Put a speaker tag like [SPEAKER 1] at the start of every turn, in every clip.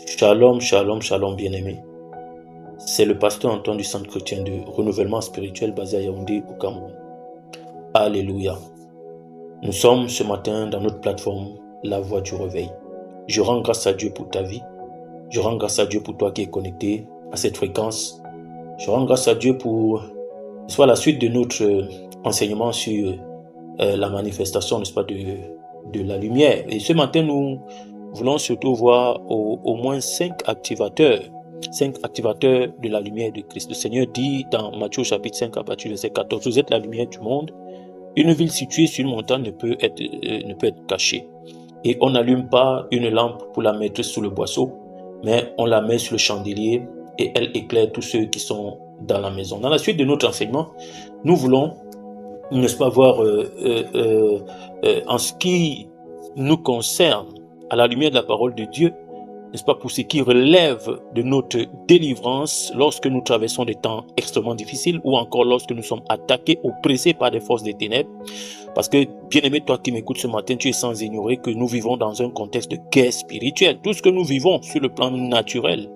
[SPEAKER 1] Shalom, shalom, shalom, bien-aimés. C'est le pasteur Antoine du Centre chrétien de renouvellement spirituel basé à Yaoundé, au Cameroun. Alléluia. Nous sommes ce matin dans notre plateforme La Voix du Réveil. Je rends grâce à Dieu pour ta vie. Je rends grâce à Dieu pour toi qui es connecté à cette fréquence. Je rends grâce à Dieu pour la suite de notre enseignement sur la manifestation, n'est-ce pas, de la lumière. Et ce matin, nous voulons surtout voir au moins 5 activateurs de la lumière de Christ. Le Seigneur dit dans Matthieu chapitre 5 à partir du verset 14, vous êtes la lumière du monde. Une ville située sur une montagne ne peut être cachée. Et on n'allume pas une lampe pour la mettre sous le boisseau, mais on la met sur le chandelier et elle éclaire tous ceux qui sont dans la maison. Dans la suite de notre enseignement, nous voulons, n'est-ce pas, voir en ce qui nous concerne, à la lumière de la parole de Dieu, n'est-ce pas, pour ce qui relève de notre délivrance lorsque nous traversons des temps extrêmement difficiles ou encore lorsque nous sommes attaqués, oppressés par des forces des ténèbres. Parce que, bien-aimé, toi qui m'écoutes ce matin, tu es sans ignorer que nous vivons dans un contexte de guerre spirituelle. Tout ce que nous vivons sur le plan naturel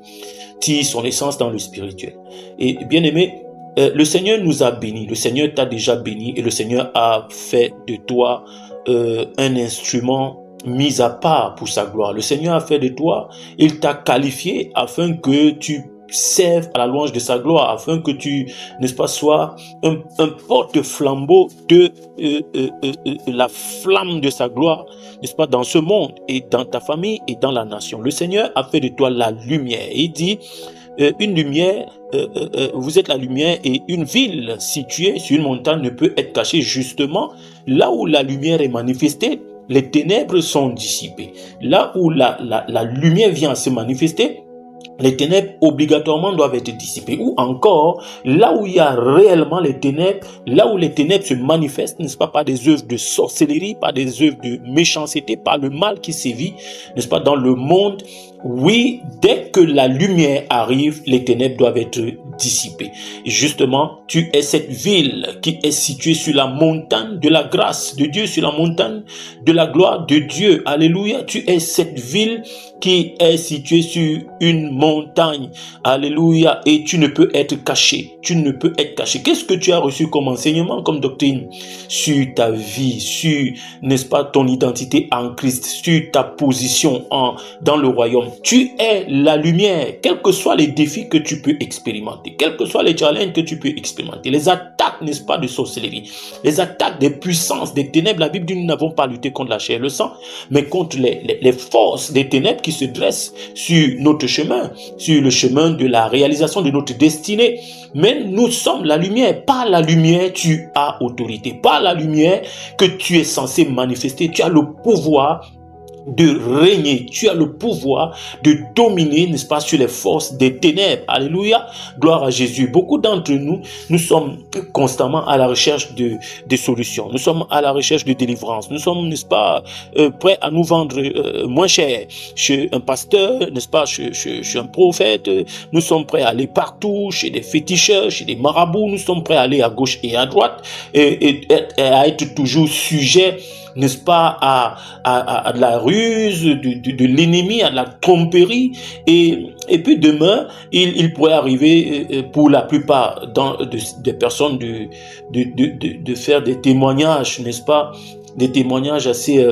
[SPEAKER 1] tire son essence dans le spirituel. Et bien-aimé, le Seigneur nous a bénis, le Seigneur t'a déjà béni et le Seigneur a fait de toi un instrument mis à part pour sa gloire. Le Seigneur a fait de toi, il t'a qualifié afin que tu serves à la louange de sa gloire, afin que tu, n'est-ce pas, sois un porte-flambeau de la flamme de sa gloire, n'est-ce pas, dans ce monde et dans ta famille et dans la nation. Le Seigneur a fait de toi la lumière. Il dit, une lumière, vous êtes la lumière, et une ville située sur une montagne ne peut être cachée. Justement, là où la lumière est manifestée, les ténèbres sont dissipées. Là où la lumière vient se manifester, les ténèbres obligatoirement doivent être dissipées. Ou encore, là où il y a réellement les ténèbres, là où les ténèbres se manifestent, n'est-ce pas, par des œuvres de sorcellerie, par des œuvres de méchanceté, par le mal qui sévit, n'est-ce pas, dans le monde. Oui, dès que la lumière arrive, les ténèbres doivent être dissipées. Et justement, tu es cette ville qui est située sur la montagne de la grâce de Dieu, sur la montagne de la gloire de Dieu. Alléluia. Tu es cette ville qui est située sur une montagne. Alléluia. Et tu ne peux être caché. Tu ne peux être caché. Qu'est-ce que tu as reçu comme enseignement, comme doctrine sur ta vie, sur, n'est-ce pas, ton identité en Christ, sur ta position dans le royaume? Tu es la lumière, quels que soient les défis que tu peux expérimenter, quels que soient les challenges que tu peux expérimenter, les attaques, n'est-ce pas, de sorcellerie, les attaques des puissances, des ténèbres. La Bible dit, nous n'avons pas lutté contre la chair et le sang, mais contre les forces des ténèbres qui se dressent sur notre chemin, sur le chemin de la réalisation de notre destinée. Mais nous sommes la lumière. Par la lumière, tu as autorité. Par la lumière que tu es censé manifester, tu as le pouvoir de régner, tu as le pouvoir de dominer, n'est-ce pas, sur les forces des ténèbres. Alléluia, gloire à Jésus. Beaucoup d'entre nous, nous sommes constamment à la recherche de solutions. Nous sommes à la recherche de délivrance. Nous sommes, n'est-ce pas, prêts à nous vendre moins cher chez un pasteur, n'est-ce pas, chez un prophète. Nous sommes prêts à aller partout, chez des féticheurs, chez des marabouts. Nous sommes prêts à aller à gauche et à droite et à être toujours sujet, n'est-ce pas, à de la ruse de l'ennemi, à de la tromperie. Et puis demain, il pourrait arriver pour la plupart des personnes de faire des témoignages, n'est-ce pas, des témoignages assez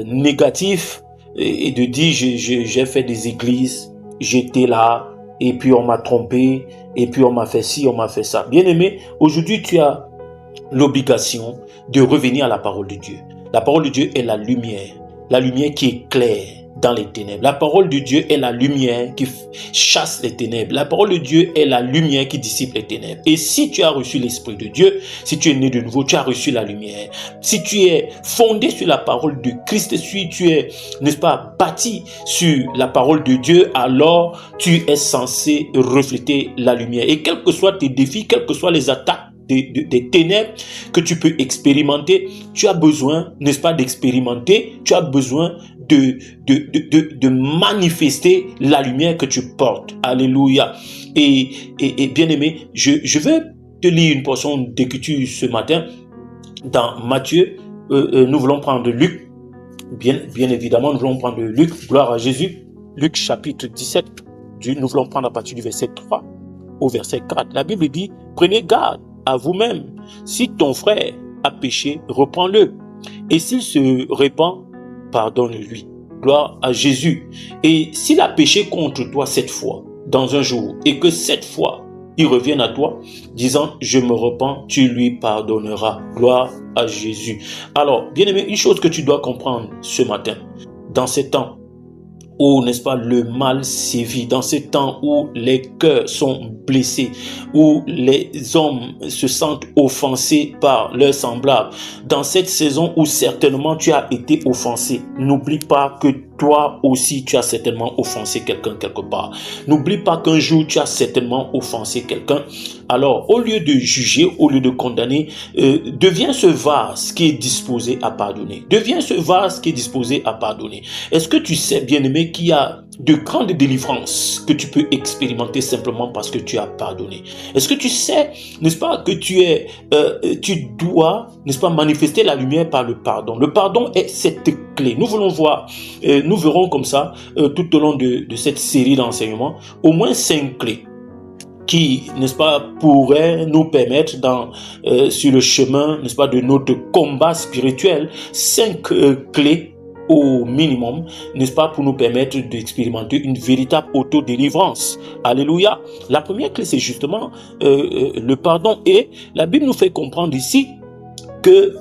[SPEAKER 1] négatifs, et de dire j'ai fait des églises, j'étais là, et puis on m'a trompé, et puis on m'a fait ci, on m'a fait ça. Bien-aimé, aujourd'hui tu as l'obligation de revenir à la parole de Dieu. La parole de Dieu est la lumière qui éclaire dans les ténèbres. La parole de Dieu est la lumière qui chasse les ténèbres. La parole de Dieu est la lumière qui dissipe les ténèbres. Et si tu as reçu l'Esprit de Dieu, si tu es né de nouveau, tu as reçu la lumière. Si tu es fondé sur la parole de Christ, si tu es, n'est-ce pas, bâti sur la parole de Dieu, alors tu es censé refléter la lumière. Et quels que soient tes défis, quelles que soient les attaques des ténèbres que tu peux expérimenter, tu as besoin, n'est-ce pas, d'expérimenter, tu as besoin de manifester la lumière que tu portes. Alléluia. Et bien aimé, je vais te lire une portion d'écriture ce matin dans Matthieu. Nous voulons prendre Luc Bien évidemment, nous voulons prendre Luc, gloire à Jésus, Luc chapitre 17, nous voulons prendre à partir du verset 3 au verset 4. La Bible dit, prenez garde à vous-même. Si ton frère a péché, reprends-le. Et s'il se répand, pardonne-lui. Gloire à Jésus. Et s'il a péché contre toi 7 fois dans un jour, et que 7 fois il revienne à toi, disant, je me repens, tu lui pardonneras. Gloire à Jésus. Alors, bien-aimé, une chose que tu dois comprendre ce matin, dans ces temps où, n'est-ce pas, le mal sévit, dans ces temps où les cœurs sont blessés, où les hommes se sentent offensés par leurs semblables, dans cette saison où certainement tu as été offensé, n'oublie pas que toi aussi tu as certainement offensé quelqu'un quelque part. N'oublie pas qu'un jour tu as certainement offensé quelqu'un. Alors, au lieu de juger, au lieu de condamner, deviens ce vase qui est disposé à pardonner. Deviens ce vase qui est disposé à pardonner. Est-ce que tu sais, bien-aimé, qu'il y a de grandes délivrances que tu peux expérimenter simplement parce que tu as pardonné? Est-ce que tu sais, n'est-ce pas, que tu dois, n'est-ce pas, manifester la lumière par le pardon? Le pardon est cette clé. Nous voulons voir, nous verrons comme ça, tout au long de cette série d'enseignements, au moins 5 clés qui, n'est-ce pas, pourraient nous permettre sur le chemin, n'est-ce pas, de notre combat spirituel, 5 clés au minimum, n'est-ce pas, pour nous permettre d'expérimenter une véritable autodélivrance. Alléluia. La première clé, c'est justement le pardon. Et la Bible nous fait comprendre ici que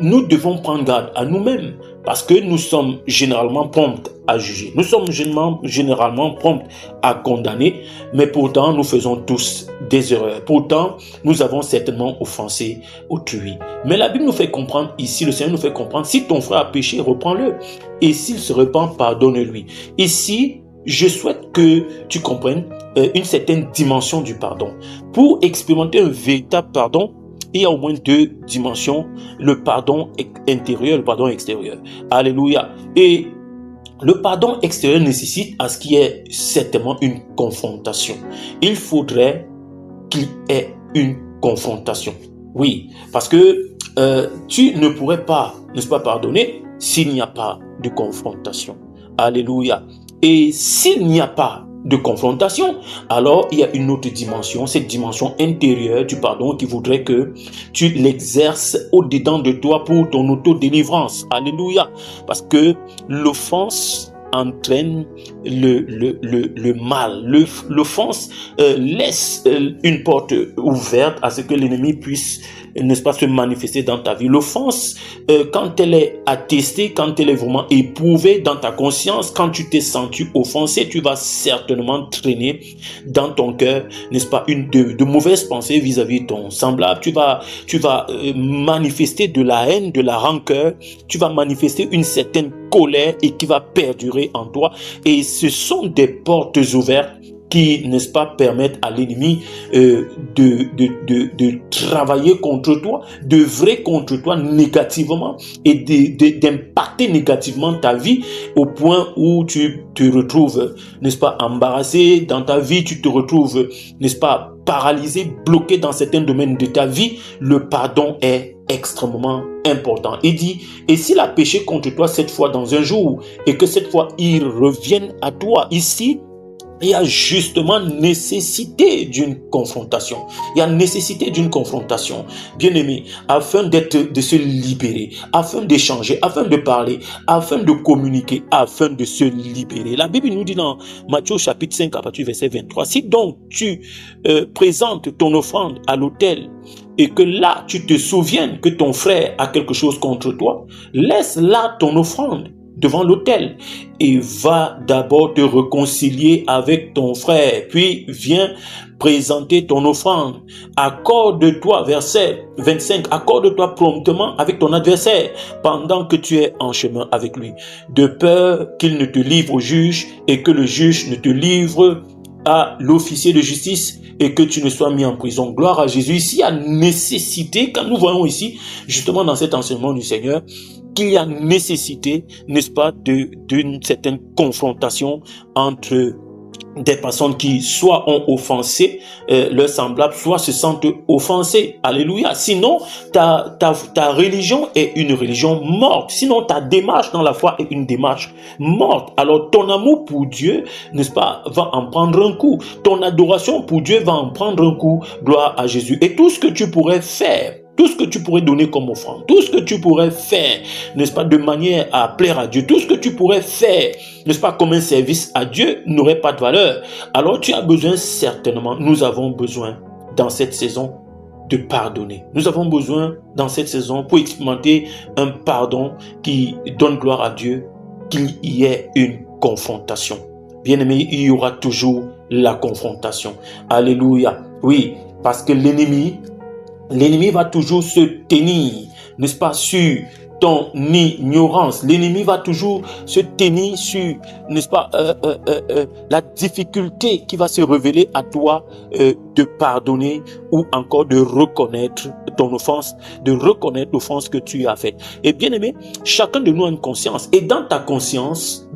[SPEAKER 1] nous devons prendre garde à nous-mêmes parce que nous sommes généralement prompts à juger. Nous sommes généralement prompts à condamner, mais pourtant nous faisons tous des erreurs. Pourtant, nous avons certainement offensé autrui. Mais la Bible nous fait comprendre ici, le Seigneur nous fait comprendre, si ton frère a péché, reprends-le. Et s'il se repent, pardonne-lui. Ici, je souhaite que tu comprennes une certaine dimension du pardon. Pour expérimenter un véritable pardon, il y a au moins 2 dimensions, le pardon intérieur, le pardon extérieur. Alléluia. Et le pardon extérieur nécessite à ce qu'il y ait certainement une confrontation. Il faudrait qu'il y ait une confrontation. Oui, parce que tu ne pourrais pas, n'est-ce pas, pardonner s'il n'y a pas de confrontation. Alléluia. Et s'il n'y a pas de confrontation, alors il y a une autre dimension, cette dimension intérieure du pardon qui voudrait que tu l'exerces au-dedans de toi pour ton auto-délivrance. Alléluia. Parce que l'offense entraîne le mal. L'offense laisse une porte ouverte à ce que l'ennemi puisse, n'est-ce pas, se manifester dans ta vie. L'offense, quand elle est attestée, quand elle est vraiment éprouvée dans ta conscience, quand tu t'es senti offensé, tu vas certainement traîner dans ton cœur, n'est-ce pas, de mauvaises pensées vis-à-vis de ton semblable. Tu vas manifester de la haine, de la rancœur. Tu vas manifester une certaine colère et qui va perdurer en toi. Et ce sont des portes ouvertes qui, n'est-ce pas, permettent à l'ennemi de travailler contre toi, d'œuvrer contre toi négativement et d'impacter négativement ta vie au point où tu te retrouves, n'est-ce pas, embarrassé dans ta vie, tu te retrouves, n'est-ce pas, paralysé, bloqué dans certains domaines de ta vie. Le pardon est extrêmement important. Il dit, et s'il a péché contre toi 7 fois dans un jour et que cette fois il revienne à toi, ici il y a justement nécessité d'une confrontation. Il y a nécessité d'une confrontation, bien aimé, afin de se libérer, afin d'échanger, afin de parler, afin de communiquer, afin de se libérer. La Bible nous dit dans Matthieu chapitre 5 à partir du verset 23, si donc tu présentes ton offrande à l'autel et que là tu te souviennes que ton frère a quelque chose contre toi, laisse là ton offrande devant l'autel et va d'abord te réconcilier avec ton frère, puis viens présenter ton offrande. Accorde-toi, verset 25, accorde-toi promptement avec ton adversaire pendant que tu es en chemin avec lui, de peur qu'il ne te livre au juge et que le juge ne te livre à l'officier de justice et que tu ne sois mis en prison. Gloire à Jésus. Ici, il y a nécessité, quand nous voyons ici, justement dans cet enseignement du Seigneur, qu'il y a nécessité, n'est-ce pas, d'une certaine confrontation entre des personnes qui soit ont offensé leurs semblables, soit se sentent offensés. Alléluia. Sinon, ta religion est une religion morte. Sinon, ta démarche dans la foi est une démarche morte. Alors, ton amour pour Dieu, n'est-ce pas, va en prendre un coup. Ton adoration pour Dieu va en prendre un coup. Gloire à Jésus. Et tout ce que tu pourrais faire, tout ce que tu pourrais donner comme offrande, tout ce que tu pourrais faire, n'est-ce pas, de manière à plaire à Dieu, tout ce que tu pourrais faire, n'est-ce pas, comme un service à Dieu, n'aurait pas de valeur. Alors tu as besoin certainement, nous avons besoin dans cette saison de pardonner. Nous avons besoin dans cette saison pour expérimenter un pardon qui donne gloire à Dieu, qu'il y ait une confrontation. Bien-aimé, il y aura toujours la confrontation. Alléluia. Oui, parce que l'ennemi va toujours se tenir, n'est-ce pas, sur ton ignorance. L'ennemi va toujours se tenir sur, n'est-ce pas, la difficulté qui va se révéler à toi de pardonner ou encore de reconnaître ton offense, de reconnaître l'offense que tu as faite. Et bien aimé, chacun de nous a une conscience. Et dans ta conscience,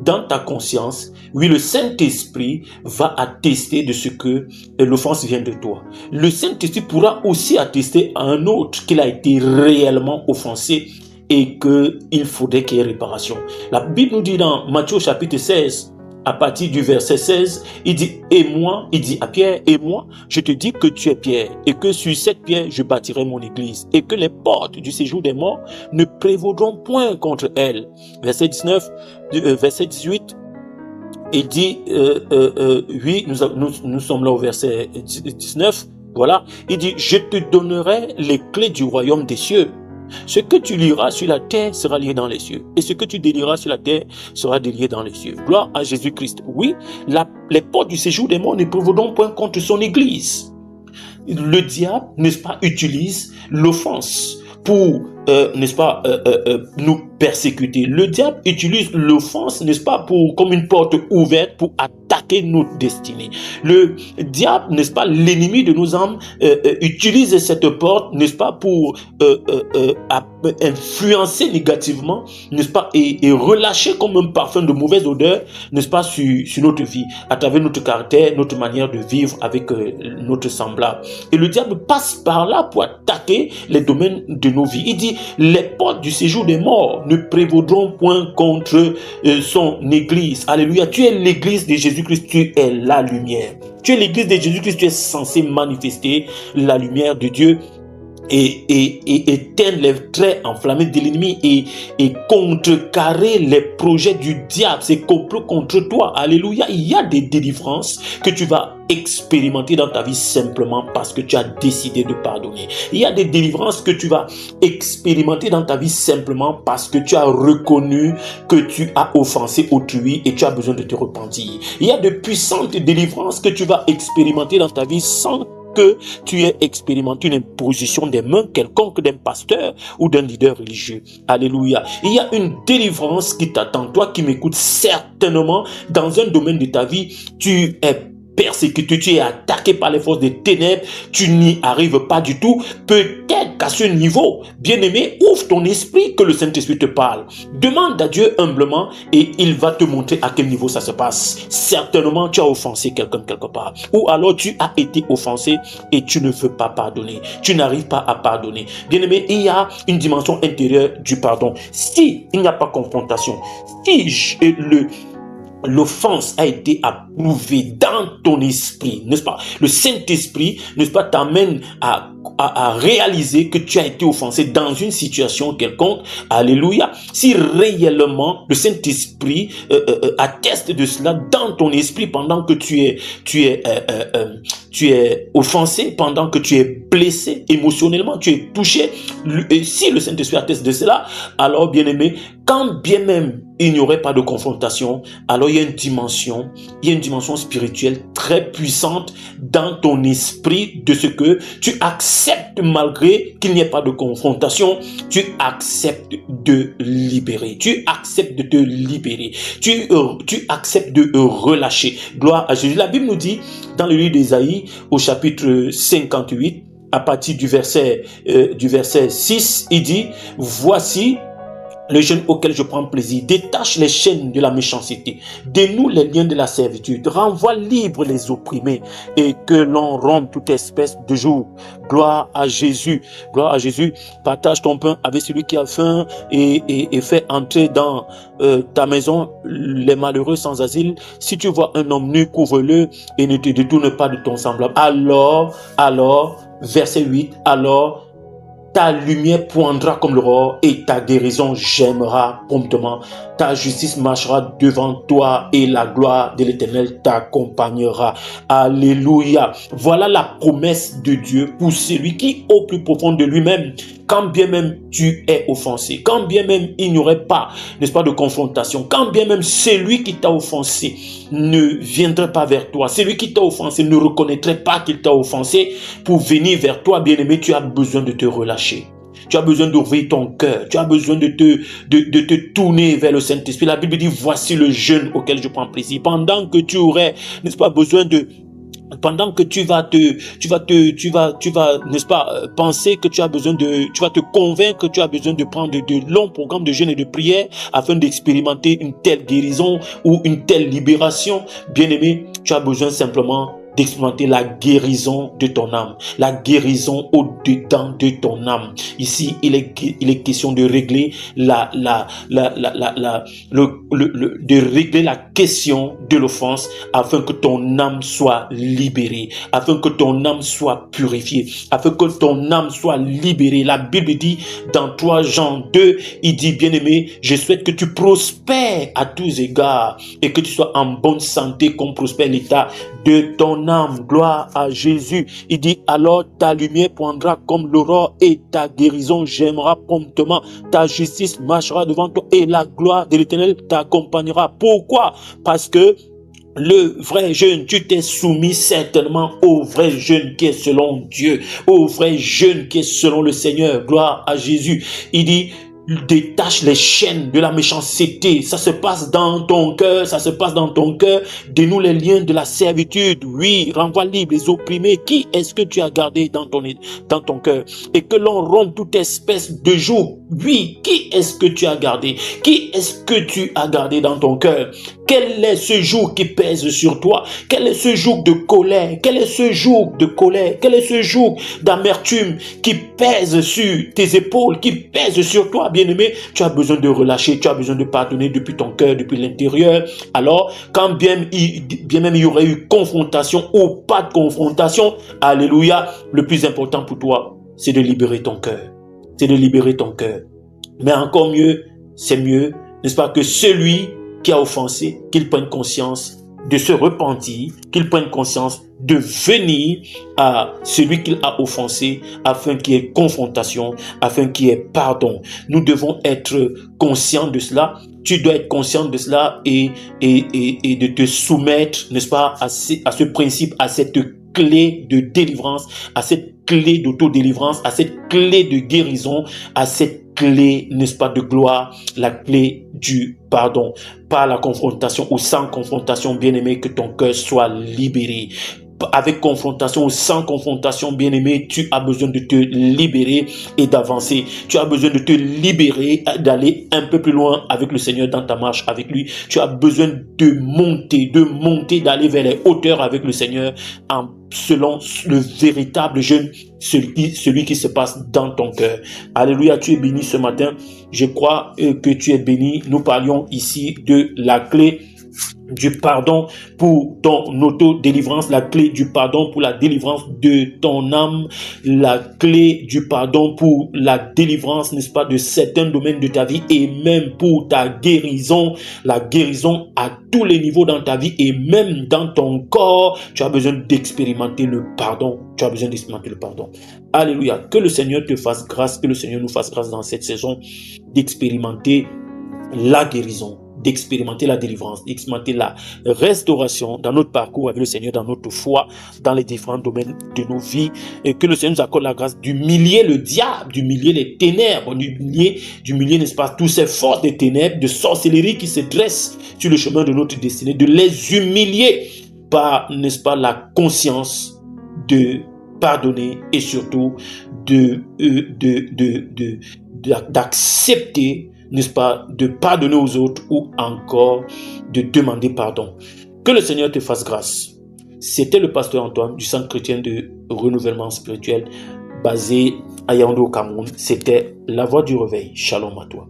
[SPEAKER 1] oui, le Saint-Esprit va attester de ce que l'offense vient de toi. Le Saint-Esprit pourra aussi attester à un autre qu'il a été réellement offensé et qu'il faudrait qu'il y ait réparation. La Bible nous dit dans Matthieu chapitre 16, à partir du verset 16, il dit à Pierre, et moi, je te dis que tu es Pierre, et que sur cette pierre, je bâtirai mon église, et que les portes du séjour des morts ne prévaudront point contre elle. Verset 19, verset 18, il dit, oui, nous sommes là au verset 19, voilà, il dit, je te donnerai les clés du royaume des cieux. Ce que tu liras sur la terre sera lié dans les cieux. Et ce que tu délieras sur la terre sera délié dans les cieux. Gloire à Jésus-Christ. Oui, les portes du séjour des morts ne prévaudront point contre son église. Le diable, n'est-ce pas, utilise l'offense pour, n'est-ce pas, nous persécuter. Le diable utilise l'offense, n'est-ce pas, comme une porte ouverte pour attaquer notre destinée. Le diable, n'est-ce pas, l'ennemi de nos âmes, utilise cette porte, n'est-ce pas, pour influencer négativement, n'est-ce pas, et relâcher comme un parfum de mauvaise odeur, n'est-ce pas, sur notre vie, à travers notre caractère, notre manière de vivre avec notre semblable. Et le diable passe par là pour attaquer les domaines de nos vies. Il dit, les portes du séjour des morts ne prévaudront point contre son église. Alléluia. Tu es l'église de Jésus-Christ, tu es la lumière. Tu es l'église de Jésus-Christ, tu es censé manifester la lumière de Dieu et éteindre les traits enflammés de l'ennemi et contrecarrer les projets du diable, ses complots contre toi. Alléluia. Il y a des délivrances que tu vas expérimenter dans ta vie simplement parce que tu as décidé de pardonner. Il y a des délivrances que tu vas expérimenter dans ta vie simplement parce que tu as reconnu que tu as offensé autrui et tu as besoin de te repentir. Il y a de puissantes délivrances que tu vas expérimenter dans ta vie sans que tu aies expérimenté une imposition des mains quelconque d'un pasteur ou d'un leader religieux. Alléluia. Il y a une délivrance qui t'attend, toi qui m'écoutes certainement dans un domaine de ta vie, tu es persécuté, tu es attaqué par les forces des ténèbres, tu n'y arrives pas du tout. Peut-être qu'à ce niveau, bien-aimé, ouvre ton esprit que le Saint-Esprit te parle. Demande à Dieu humblement et il va te montrer à quel niveau ça se passe. Certainement, tu as offensé quelqu'un quelque part. Ou alors tu as été offensé et tu ne veux pas pardonner. Tu n'arrives pas à pardonner. Bien-aimé, il y a une dimension intérieure du pardon. Si il n'y a pas confrontation, si l'offense a été approuvée dans ton esprit, n'est-ce pas? Le Saint-Esprit, n'est-ce pas, t'amène à réaliser que tu as été offensé dans une situation quelconque. Alléluia. Si réellement le Saint-Esprit atteste de cela dans ton esprit pendant que tu es offensé, pendant que tu es blessé émotionnellement, tu es touché, et si le Saint-Esprit atteste de cela, alors bien aimé, quand bien même il n'y aurait pas de confrontation, alors il y a une dimension spirituelle très puissante dans ton esprit de ce que tu acceptes malgré qu'il n'y ait pas de confrontation, tu acceptes de libérer, tu acceptes de te libérer, tu acceptes de relâcher. Gloire à Jésus. La Bible nous dit dans le livre d'Ésaïe au chapitre 58, à partir du verset 6, il dit, voici le jeûne auquel je prends plaisir. Détache les chaînes de la méchanceté. Dénoue les liens de la servitude. Renvoie libre les opprimés et que l'on rompe toute espèce de joug. Gloire à Jésus. Gloire à Jésus. Partage ton pain avec celui qui a faim et fais entrer dans ta maison les malheureux sans asile. Si tu vois un homme nu, couvre-le et ne te détourne pas de ton semblable. Alors, verset 8, alors, ta lumière poindra comme l'aurore et ta guérison germera promptement. Ta justice marchera devant toi et la gloire de l'Éternel t'accompagnera. Alléluia. Voilà la promesse de Dieu pour celui qui, au plus profond de lui-même, quand bien même tu es offensé, quand bien même il n'y aurait pas, n'est-ce pas, de confrontation, quand bien même celui qui t'a offensé ne viendrait pas vers toi, celui qui t'a offensé ne reconnaîtrait pas qu'il t'a offensé, pour venir vers toi, bien-aimé, tu as besoin de te relâcher. Tu as besoin d'ouvrir ton cœur. Tu as besoin de te tourner vers le Saint-Esprit. La Bible dit, voici le jeûne auquel je prends plaisir. Pendant que tu aurais, n'est-ce pas, besoin de... Pendant que tu vas, n'est-ce pas, penser que tu as besoin tu vas te convaincre que tu as besoin de prendre de longs programmes de jeûne et de prière afin d'expérimenter une telle guérison ou une telle libération. Bien-aimé, tu as besoin simplement d'expérimenter la guérison de ton âme, la guérison au-dedans de ton âme. Ici, il est question de régler de régler la question de l'offense afin que ton âme soit libérée, afin que ton âme soit purifiée, afin que ton âme soit libérée. La Bible dit dans 3 Jean 2, il dit, bien-aimé, je souhaite que tu prospères à tous égards et que tu sois en bonne santé comme prospère l'état de ton âme. Gloire à Jésus. Il dit, alors ta lumière poindra comme l'aurore et ta guérison germera promptement. Ta justice marchera devant toi et la gloire de l'Éternel t'accompagnera. Pourquoi? Parce que le vrai jeûne, tu t'es soumis certainement au vrai jeûne qui est selon Dieu, au vrai jeûne qui est selon le Seigneur. Gloire à Jésus. Il dit, détache les chaînes de la méchanceté. Ça se passe dans ton cœur, ça se passe dans ton cœur. Dénoue les liens de la servitude. Oui, renvoie libre les opprimés. Qui est-ce que tu as gardé dans ton cœur? Et que l'on rompe toute espèce de joug. Oui, qui est-ce que tu as gardé? Qui est-ce que tu as gardé dans ton cœur? Quel est ce joug qui pèse sur toi? Quel est ce joug de colère? Quel est ce joug de colère? Quel est ce joug d'amertume qui pèse sur tes épaules, qui pèse sur toi, bien-aimé? Tu as besoin de relâcher, tu as besoin de pardonner depuis ton cœur, depuis l'intérieur. Alors, quand bien même il y aurait eu confrontation ou pas de confrontation, alléluia, le plus important pour toi, c'est de libérer ton cœur. C'est de libérer ton cœur. Mais encore mieux, c'est mieux, n'est-ce pas, que celui qui a offensé, qu'il prenne conscience de se repentir, qu'il prenne conscience de venir à celui qu'il a offensé afin qu'il y ait confrontation, afin qu'il y ait pardon. Nous devons être conscients de cela. Tu dois être conscient de cela et de te soumettre, n'est-ce pas, à ce principe, à cette clé de délivrance, à cette clé d'autodélivrance, à cette clé de guérison, à cette clé, n'est-ce pas, de gloire, la clé du pardon. Par la confrontation ou sans confrontation, bien-aimé, que ton cœur soit libéré. Avec confrontation ou sans confrontation, bien-aimé, tu as besoin de te libérer et d'avancer. Tu as besoin de te libérer, d'aller un peu plus loin avec le Seigneur dans ta marche avec lui. Tu as besoin de monter, d'aller vers les hauteurs avec le Seigneur selon le véritable jeûne, celui qui se passe dans ton cœur. Alléluia, tu es béni ce matin. Je crois que tu es béni. Nous parlions ici de la clé du pardon pour ton auto-délivrance, la clé du pardon pour la délivrance de ton âme, la clé du pardon pour la délivrance, n'est-ce pas, de certains domaines de ta vie et même pour ta guérison, la guérison à tous les niveaux dans ta vie et même dans ton corps. Tu as besoin d'expérimenter le pardon. Tu as besoin d'expérimenter le pardon. Alléluia. Que le Seigneur te fasse grâce, que le Seigneur nous fasse grâce dans cette saison d'expérimenter la guérison, d'expérimenter la délivrance, d'expérimenter la restauration dans notre parcours avec le Seigneur, dans notre foi, dans les différents domaines de nos vies, et que le Seigneur nous accorde la grâce d'humilier le diable, d'humilier les ténèbres, d'humilier, n'est-ce pas, tous ces forces des ténèbres, de sorcellerie qui se dressent sur le chemin de notre destinée, de les humilier par, n'est-ce pas, la conscience de pardonner et surtout d'accepter n'est-ce pas, de pardonner aux autres ou encore de demander pardon. Que le Seigneur te fasse grâce. C'était le pasteur Antoine du Centre chrétien de renouvellement spirituel basé à Yaoundé au Cameroun. C'était la voix du réveil. Shalom à toi.